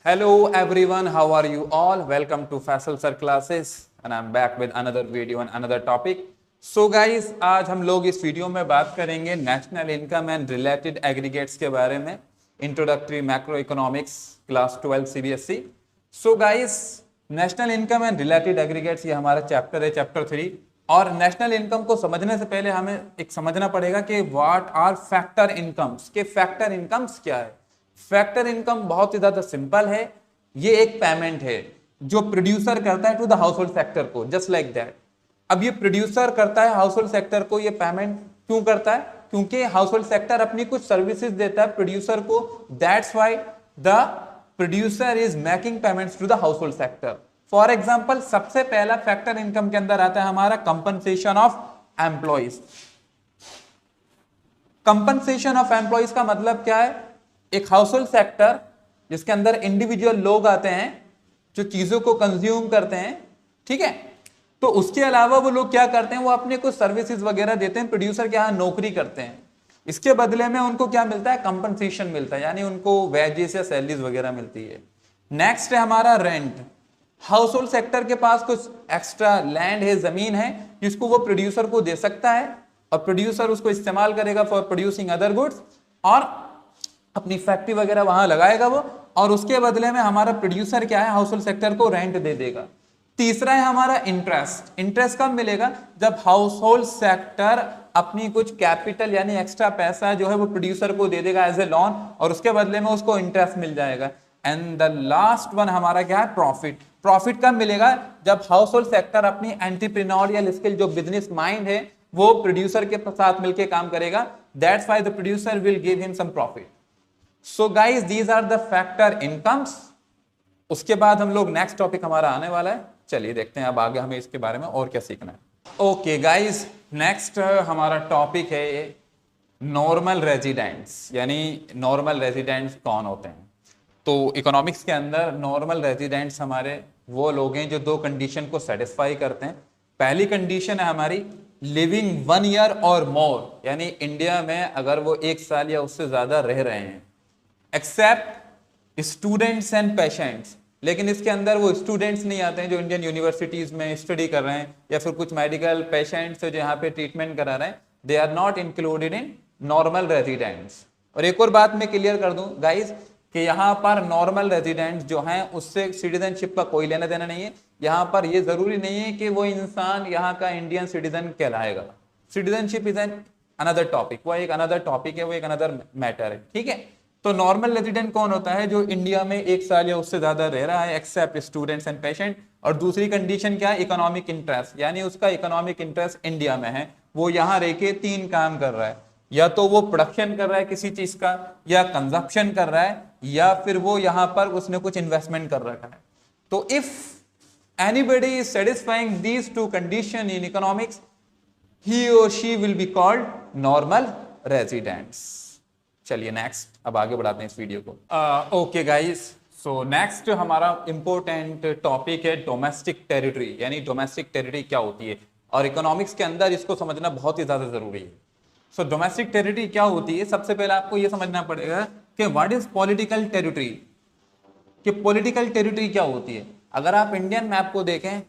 Hello everyone, how are you all? Welcome to Faisal Sir Classes and I'm back with another video and another topic. So guys, आज हम लोग इस video में बात करेंगे national income and related aggregates के बारे में, introductory macro economics class 12 CBSE. So guys, national income and related aggregates ये हमारा चैप्टर है, चैप्टर 3. और नेशनल इनकम को समझने से पहले हमें एक समझना पड़ेगा कि व्हाट आर फैक्टर इनकम्स, के फैक्टर इनकम्स क्या है. फैक्टर इनकम बहुत ही ज्यादा सिंपल है. ये एक पेमेंट है जो प्रोड्यूसर करता है to the household sector को, जस्ट लाइक दैट. अब ये प्रोड्यूसर करता है हाउस होल्ड सेक्टर को ये पेमेंट. क्यों करता है? क्योंकि हाउस होल्ड सेक्टर अपनी कुछ सर्विसेज देता है प्रोड्यूसर को. That's why the producer is making payments to the household sector. For example, सबसे पहला फैक्टर इनकम के अंदर आता है हमारा compensation of employees. Compensation of employees का मतलब क्या है? एक हाउस होल्ड सेक्टर जिसके अंदर इंडिविजुअल लोग आते हैं जो चीजों को कंज्यूम करते हैं, ठीक है, तो उसके अलावा वो लोग क्या करते हैं, वो अपने कुछ सर्विसेज वगैरह देते हैं, प्रोड्यूसर के यहाँ नौकरी करते हैं. इसके बदले में उनको क्या मिलता है? कंपनसेशन मिलता है, यानी उनको वेजेस या सैलरीज वगैरह मिलती है. नेक्स्ट है हमारा रेंट. हाउस होल्ड सेक्टर के पास कुछ एक्स्ट्रा लैंड है, जमीन है, जिसको वो प्रोड्यूसर को दे सकता है और प्रोड्यूसर उसको इस्तेमाल करेगा फॉर प्रोड्यूसिंग अदर गुड्स और अपनी फैक्ट्री वगैरह वहां लगाएगा वो, और उसके बदले में हमारा प्रोड्यूसर क्या है, हाउस होल्ड सेक्टर को रेंट दे देगा. तीसरा है हमारा इंटरेस्ट. इंटरेस्ट कब मिलेगा? जब हाउस होल्ड सेक्टर अपनी कुछ कैपिटल यानी एक्स्ट्रा पैसा जो है वो प्रोड्यूसर को दे देगा एज ए लोन, और उसके बदले में उसको इंटरेस्ट मिल जाएगा. एंड द लास्ट वन हमारा क्या है? प्रॉफिट. प्रॉफिट कब मिलेगा? जब हाउस होल्ड सेक्टर अपनी एंटरप्रेन्योरियल स्किल, जो बिजनेस माइंड है, वो प्रोड्यूसर के साथ मिलकर काम करेगा. That's why the producer will give him some profit. So guys, these are the factor incomes. उसके बाद हम लोग नेक्स्ट टॉपिक हमारा आने वाला है. चलिए देखते हैं अब आगे हमें इसके बारे में और क्या सीखना है. ओके गाइज, नेक्स्ट हमारा टॉपिक है नॉर्मल रेजिडेंट्स. यानी नॉर्मल रेजिडेंट्स कौन होते हैं? तो इकोनॉमिक्स के अंदर नॉर्मल रेजिडेंट्स हमारे वो लोग हैं जो दो कंडीशन को सेटिस्फाई करते हैं. पहली कंडीशन है हमारी लिविंग 1 ईयर और मोर, यानी इंडिया में अगर वो 1 साल या उससे ज्यादा रह रहे हैं, एक्सेप्ट स्टूडेंट्स एंड पेशेंट्स. लेकिन इसके अंदर वो स्टूडेंट्स नहीं आते हैं जो इंडियन यूनिवर्सिटीज में स्टडी कर रहे हैं, या फिर कुछ मेडिकल पेशेंट्स जो यहाँ पे ट्रीटमेंट करा रहे हैं, they are not included in normal residents. और एक और बात मैं क्लियर कर दूं गाइज कि यहाँ पर नॉर्मल रेजिडेंट्स जो हैं उससे सिटीजनशिप का कोई लेना देना नहीं है. यहाँ पर ये जरूरी नहीं है कि वो इंसान यहाँ का इंडियन सिटीजन कहलाएगा. Citizenship is an another topic, वो एक अनदर टॉपिक है, वो एक अनदर मैटर है, ठीक है. तो नॉर्मल रेजिडेंट कौन होता है? जो इंडिया में 1 साल या उससे ज्यादा रह रहा है, एक्सेप्ट स्टूडेंट्स एंड पेशेंट. और दूसरी कंडीशन क्या है? इकोनॉमिक इंटरेस्ट, यानी उसका इकोनॉमिक इंटरेस्ट इंडिया में है, वो यहाँ रह के 3 काम कर रहा है. या तो वो प्रोडक्शन कर रहा है किसी चीज का, या कंजप्शन कर रहा है, या फिर वो यहाँ पर उसने कुछ इन्वेस्टमेंट कर रखा है. तो if anybody is satisfying these 2 condition in economics, he और she will be called normal residents. चलिए नेक्स्ट अब आगे बढ़ाते हैं इस वीडियो को. ओके गाइस, सो नेक्स्ट हमारा इंपॉर्टेंट टॉपिक है डोमेस्टिक टेरिटरी. यानी डोमेस्टिक टेरिटरी क्या होती है, और इकोनॉमिक्स के अंदर इसको समझना बहुत ही ज्यादा जरूरी है. सो डोमेस्टिक टेरिटरी क्या होती है? सबसे पहले आपको यह समझना पड़ेगा कि व्हाट इज पॉलिटिकल टेरिटरी, कि पॉलिटिकल टेरिटरी क्या होती है. अगर आप इंडियन मैप को देखें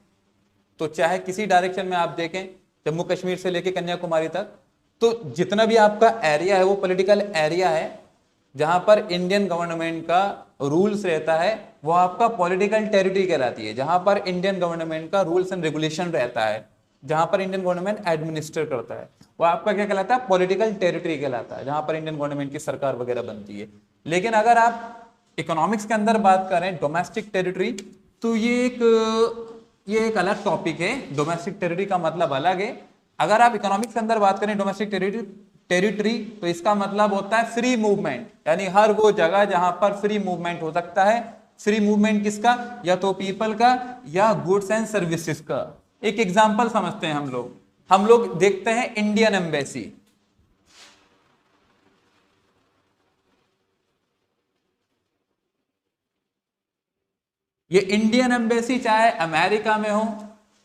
तो चाहे किसी डायरेक्शन में आप देखें, जम्मू कश्मीर से लेकर कन्याकुमारी तक, तो जितना भी आपका एरिया है वो पॉलिटिकल एरिया है. जहां पर इंडियन गवर्नमेंट का रूल्स रहता है वो आपका पॉलिटिकल टेरिटरी कहलाती है. जहां पर इंडियन गवर्नमेंट का रूल्स एंड रेगुलेशन रहता है, जहां पर इंडियन गवर्नमेंट एडमिनिस्टर करता है, वो आपका क्या कहलाता है? पॉलिटिकल टेरिटरी कहलाता है, जहां पर इंडियन गवर्नमेंट की सरकार वगैरह बनती है. लेकिन अगर आप इकोनॉमिक्स के अंदर बात करें डोमेस्टिक टेरिटरी, तो ये एक अलग टॉपिक है. डोमेस्टिक टेरिटरी का मतलब अलग है. अगर आप इकोनॉमिक्स के अंदर बात करें डोमेस्टिक टेरिटरी, तो इसका मतलब होता है फ्री मूवमेंट, यानी हर वो जगह जहां पर फ्री मूवमेंट हो सकता है. फ्री मूवमेंट किसका? या तो पीपल का या गुड्स एंड सर्विसेज का. एक एग्जांपल समझते हैं हम लोग देखते हैं इंडियन एम्बेसी. ये इंडियन एम्बेसी चाहे अमेरिका में हो,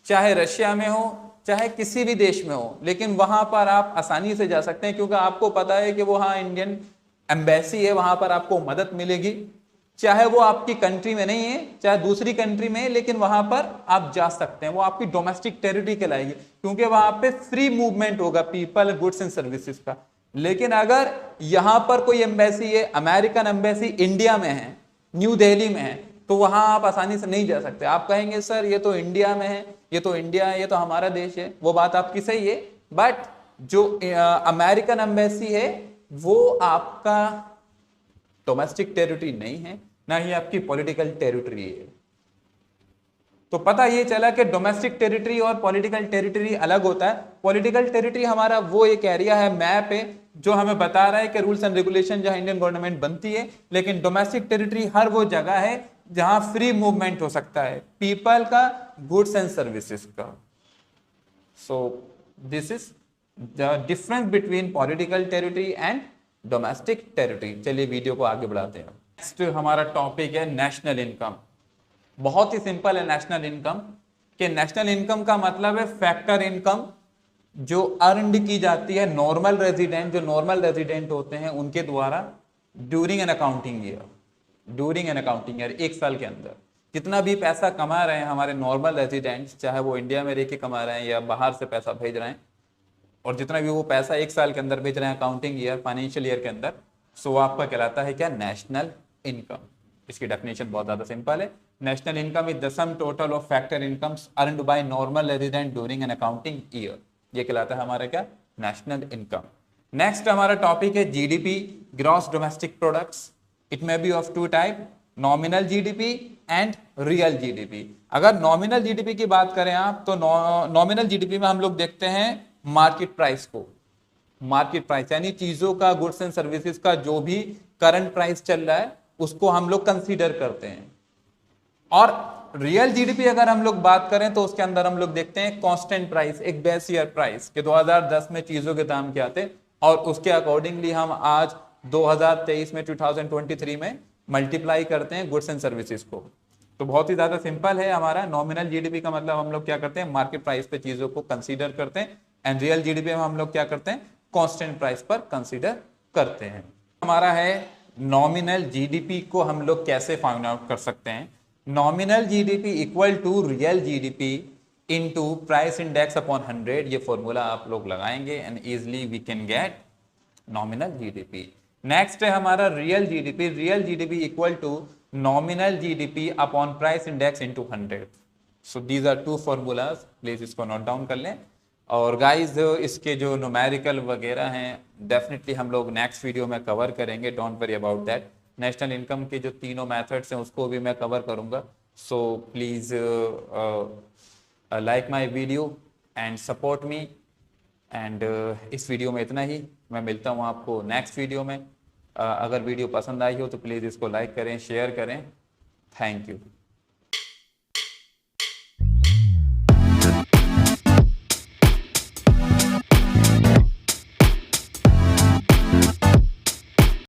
चाहे रशिया में हो, चाहे किसी भी देश में हो, लेकिन वहां पर आप आसानी से जा सकते हैं क्योंकि आपको पता है कि वो हाँ इंडियन एम्बेसी है, वहां पर आपको मदद मिलेगी. चाहे वो आपकी कंट्री में नहीं है, चाहे दूसरी कंट्री में है, लेकिन वहां पर आप जा सकते हैं, वो आपकी डोमेस्टिक टेरिटरी कहलाएगी, क्योंकि वहां पे फ्री मूवमेंट होगा पीपल, गुड्स एंड सर्विसेज का। लेकिन अगर यहां पर कोई एम्बेसी है, अमेरिकन एम्बेसी इंडिया में है, न्यू दिल्ली में है, तो वहां आप आसानी से नहीं जा सकते। आप कहेंगे सर ये तो इंडिया में है, ये तो इंडिया है, ये तो हमारा देश है, वो बात आपकी सही है, बट जो अमेरिकन एम्बेसी है वो आपका डोमेस्टिक टेरिटरी नहीं है, ना ही आपकी पॉलिटिकल टेरिटरी है। तो पता ये चला कि डोमेस्टिक टेरिटरी और पॉलिटिकल टेरिटरी अलग होता है। पॉलिटिकल टेरिटरी हमारा वो एक एरिया है, मैप है, जो हमें बता रहा है कि रूल्स एंड रेगुलेशन जहां इंडियन गवर्नमेंट बनती है। लेकिन डोमेस्टिक टेरिटरी हर वो जगह है जहां फ्री मूवमेंट हो सकता है पीपल का, गुड्स एंड सर्विसेज का। So this is the difference between political territory and domestic territory. चलिए वीडियो को आगे बढ़ाते हैं। नेक्स्ट हमारा टॉपिक है नेशनल इनकम। बहुत ही सिंपल है नेशनल इनकम, कि नेशनल इनकम का मतलब है फैक्टर इनकम जो अर्नड की जाती है नॉर्मल रेजिडेंट, जो नॉर्मल रेजिडेंट होते हैं उनके द्वारा during an accounting year. During an accounting year, एक साल के अंदर जितना भी पैसा कमा रहे हैं हमारे नॉर्मल रेजिडेंट्स, चाहे वो इंडिया में रह के कमा रहे हैं या बाहर से पैसा भेज रहे हैं, और जितना भी वो पैसा एक साल के अंदर भेज रहे हैं अकाउंटिंग ईयर, फाइनेंशियल ईयर के अंदर, सो आपका कहलाता है क्या, नेशनल इनकम। इसकी डेफिनेशन बहुत ज्यादा सिंपल है। National income is the sum total of factor incomes earned by normal resident during an accounting year. ये कहलाता है हमारा क्या, नेशनल इनकम। नेक्स्ट हमारा टॉपिक है GDP, gross domestic products. It may be of two type, nominal GDP and real GDP. अगर nominal GDP की बात करें आप, तो नॉमिनल जीडीपी में हम लोग देखते हैं मार्केट प्राइस को। मार्केट प्राइस यानी चीजों का, गुड्स एंड सर्विसेज का जो भी करंट प्राइस चल रहा है उसको हम लोग कंसीडर करते हैं। और रियल जीडीपी अगर हम लोग बात करें तो उसके अंदर हम लोग देखते हैं कांस्टेंट प्राइस, एक बेस ईयर प्राइस के 2010 में चीजों के दाम क्या थे, और उसके अकॉर्डिंगली हम आज 2023 में 2023 में मल्टीप्लाई करते हैं गुड्स एंड सर्विसेज को। तो बहुत ही ज्यादा सिंपल है हमारा। नॉमिनल जीडीपी का मतलब हम लोग क्या करते हैं, मार्केट प्राइस पे चीजों को कंसीडर करते हैं, एंड रियल जीडीपी में हम लोग क्या करते हैं, कांस्टेंट प्राइस पर कंसीडर करते हैं। हमारा है नॉमिनल जीडीपी को हम लोग कैसे फाइंड आउट कर सकते हैं। Nominal GDP equal to real GDP into price index upon 100। ये फॉर्मूला आप लोग लगाएंगे and easily we can get nominal GDP. Next है हमारा real GDP. Real GDP equal to nominal GDP upon price index into 100। So these are two formulas, please इसको note down कर लें। और गाइस इसके जो न्यूमेरिकल वगैरह हैं डेफिनेटली हम लोग नेक्स्ट वीडियो में कवर करेंगे, don't worry about that. National income के जो तीनों मेथड्स हैं उसको भी मैं कवर करूंगा। So please like my video and support me. And इस वीडियो में इतना ही, मैं मिलता हूँ आपको नेक्स्ट वीडियो में। अगर वीडियो पसंद आई हो तो प्लीज़ इसको लाइक करें, शेयर करें। Thank you.